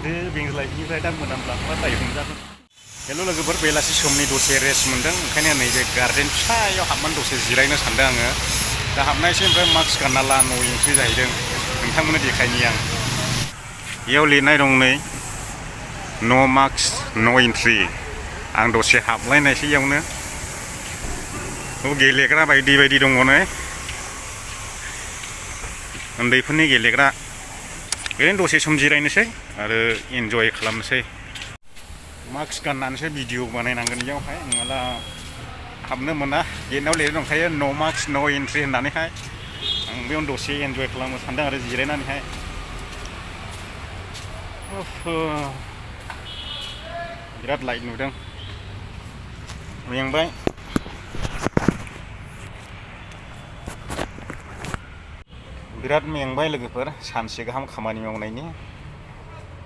खारदो बेंज्लायनिफ्राय दा मोनामब्ला दायहैजागोन। हेल' लोगोफोर, बेलासि समनि दसे रेस्ट मोन्दों, ओंखायनो नैबे गार्डेन फिसायाव हाबनानै दसे जिरायनो सानदों आङो। दा हाबनायसै, ओमफ्राय मास्क गानना ला, न' एन्ट्रि जाहैदों। नोंथांमोननो देखायनि आं। बेयाव लिरनाय दं नै, न' मास्क न' एन्ट्रि। आं दसे हाबलायनायसै इयावनो। गेलेग्रा बायदि बायदि दङ नै, उन्दैफोरनि गेलेग्रा। ओरैनो दसे सम जिरायनोसै आरो इन्जय खालामनोसै। मास्क गाननानैसो भिडिअ बानायनांगोन इयावहाय, नङाब्ला हाबनो मोना। गेटआव लिरनाय दंखायो न' मास्क न' एन्ट्रि होननानैहाय। आं बेयावनो दसे इन्जय खालामनो सानदों आरो जिरायनानैहाय। बिराद लाइट नुदों, मेंबाय। बिराद मेंबाय लोगोफोर, सानसे गाहाम खामानि मावनायनि।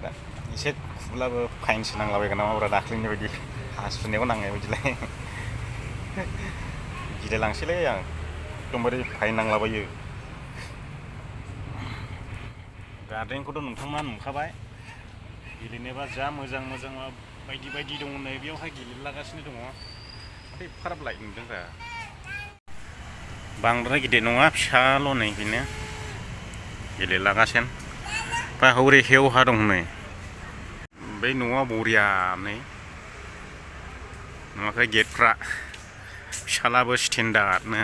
दा एसे खुब्लाबो फाइनसो नांलाबायगोन नामाब्रा दाख्लैनि बायदि, हासुनायाव नांनाय बायदिलाय। गिलायलांसैलै आं, एकदमबारे फाइन नांलाबायो। गार्डेनखौथ' नोंथांमोना नुखाबाय। गेलेनोबा जा मोजां मोजां बायदि बायदि दङ नै, बेयावहाय गेलेलागासिनो दङ। एफाराब लाइट नुदोंब्रा। बांद्राय गिदिर नङा, फिसाल' नै बेनो गेलेलागासिनो। ओमफ्राय हौरै हेवहा दं नै, बै न'आ बरिया नै, नुवाखै गेटफ्रा फिसालाबो स्टेन्डार्डनो।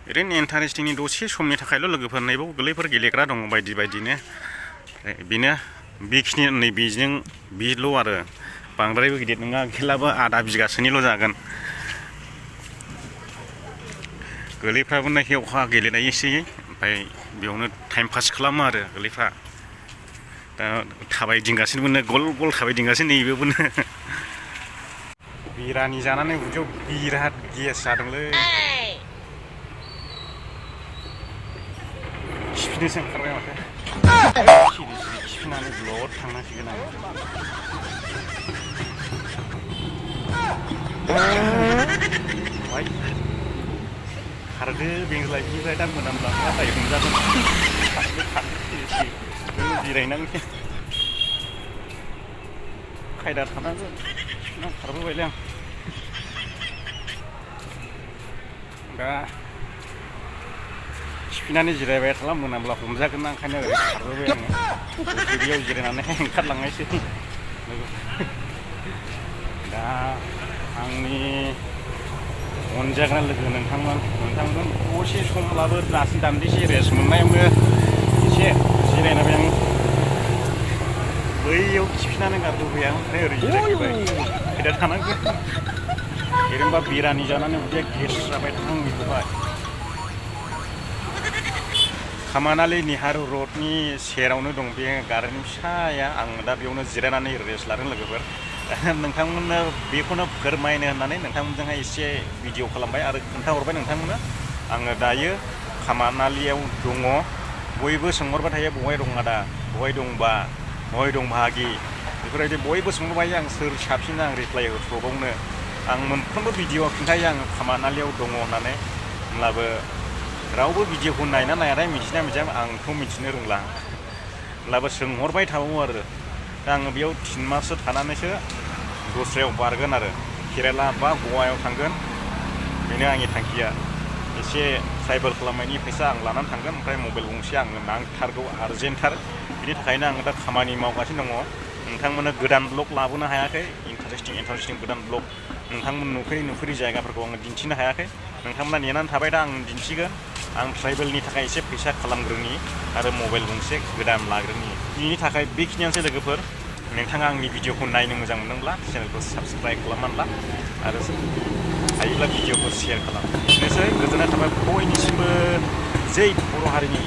ओरैनो इन्टारेस्टिंनि दसे समनि थाखायल' लोगोफोर, नैबाव गोरलैफोर गेलेग्रा दङ बायदि बायदिनो। बेनो बेखिनि नै बेल' आरो बांद्रायबो गिदिर नङा, खेलाबो आधा बिगासोनिल' जागोन। गोरलैफ्राबो नै हेवहा गेलेनायसै, ओमफ्राय बेयावनो टाइम पास खालामो आरो गोरलैफ्रा। दा थाबायदिंगासिनोबो, गल गल थाबायदिंगासिनो नैबेयावबोनो। बिरानि जानानै उदैयाव बिराद गेस जादोंलै। खिफिनोसो ओंखारबाय माथो। सिरि सिरि खिफिनानै ब्लद थांनांसिगोन आं। खारदो बेंज्लायनिफ्राय दा मोनामब्ला दायहैजागोन। खारदो सिरि सिरि जिरायनांसै। खायदा थानांगोन, खारबोबायलै आं। दा खिफिनानै जिरायबाय थाब्ला मोनाब्ला हमजागोन ना, ओंखायनो ओरै खारबोबाय आङो। दसे बेयाव जिरायनानै ओंखारलांनायसै। दा आंनि अनजाग्रा लोगो नोंथांमोन दसे समब्लाबो दान्दिसे रेस्ट मोननायावनो एसे जिरायनानै आं बैयाव खिफिनानै गारबोबाय आं, ओमफ्राय ओरै जिरायफैबाय। खायदा थानांगोन, ओरैनोबा बिरानि जानानै उदैया गेस जाबाय थांजोबबाय। खामानालि नेहारु रडनि सेरावनो दं बे गार्डेन फिसाया। आं दा बेयावनो जिरायनानै रेस्ट लादों लोगोफोर। नोंथांमोननो बेखौनो फोरमायनो होननानै नोंथांमोनजोंहाय एसे भिडिअ खालामबाय आरो खोन्थाहरबाय नोंथांमोननो। आङो दायो खामानालियाव दङ। बयबो सोंहरबाय थायो, बहाय दं आदा, बहाय दंबा, बहाय दं भागि, बेफोरबायदि बयबो सोंहरबाय। आं सोर साबसिन आं रिप्लाइ होथ्र'बावनो। आं मोनफ्रोमबो भिडिअ'आव खिन्थायो आङो खामानालियाव दङ होननानै। होमब्लाबो रावबो भिडिअ'खौ नायना नायाथाय मिथिना मिथिया, आंथ' मिथिनो रोंला। होमब्लाबो सोंहरबाय थाबावो आरो। दा आङो बेयाव 3 माससो थानानैसो दस्रायाव बारगोन आरो, केरेला बा गवायाव थांगोन। बेनो आंनि थांखिया। एसे ट्राइभेल खालामनायनि फैसा आं लानानै थांगोन, ओमफ्राय मबाइल गंसे आंनो नांथारगौ, आर्जेन्टथार। बिनि थाखायनो आङो दा खामानि मावगासिनो दङ। नोंथांमोननो गोदान ब्लग लाबोनो हायाखै, इन्टारेस्टिं गोदान ब्लग। नोंथांमोन नुफेरै जायगाफोरखौ आङो दिन्थिनो हायाखै। नोंथांमोना नेनानै थाबाय, दा आं दिन्थिगोन। आं ट्राइभेलनि थाखाय एसे फैसा खालामग्रोनि आरो मबाइल गंसे गोदान लाग्रोनि। बिनि थाखाय बेखिनियानोसै लोगोफोर। नोंथाङा आंनि भिडिअ'खौ नायनो मोजां मोनदोंब्ला चेनेलखौ साबस्क्राइब खालामनानै ला, आरो हायोब्ला भिडिअ'खौ शेयार खालाम। बेनोसै, गोजोननाय थाबाय बयनिसिमबो। जै बर' हारिनि